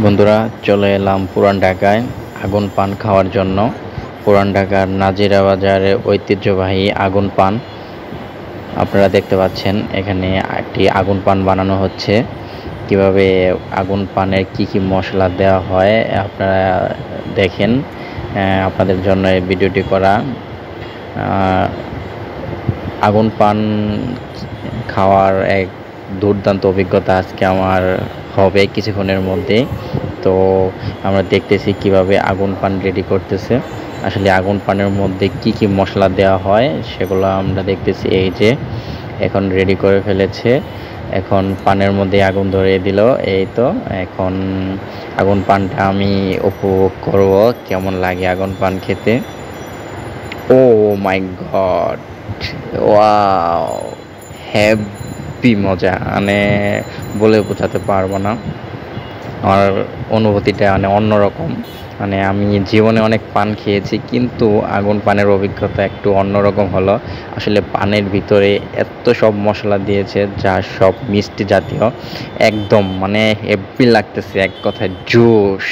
বন্ধুরা, চলে এলাম পুরান ঢাকায় আগুন পান খাওয়ার জন্য। পুরান ঢাকার নাজিরা বাজারে ঐতিহ্যবাহী আগুন পান আপনারা দেখতে পাচ্ছেন। এখানে একটি আগুন পান বানানো হচ্ছে। কিভাবে আগুন পানের কি মশলা দেওয়া হয় আপনারা দেখেন। আপনাদের জন্য এই ভিডিওটি করা। আগুন পান খাওয়ার এক দুর্দান্ত অভিজ্ঞতা আজকে আমার হবে কিছুক্ষণের মধ্যে। তো আমরা দেখতেছি কিভাবে আগুন পান রেডি করতেছে। আসলে আগুন পানের মধ্যে কি মশলা দেওয়া হয় সেগুলো আমরা দেখতেছি। এই যে এখন রেডি করে ফেলেছে, এখন পানের মধ্যে আগুন ধরিয়ে দিল। এই তো এখন আগুন পানটা আমি উপভোগ করব, কেমন লাগে আগুন পান খেতে। ও মাই গড, ওয়াও, হ্যাপি মজা, মানে বলে বোঝাতে পারবো না। আমার অনুভূতিটা অন্যরকম। আমি জীবনে অনেক পান খেয়েছি, কিন্তু আগুন পানের অভিজ্ঞতা একটু অন্যরকম হলো। আসলে পানের ভিতরে এত সব মশলা দিয়েছে, যা সব মিষ্টি জাতীয়, একদম হেভি লাগতেছে, এক কথায় জোশ।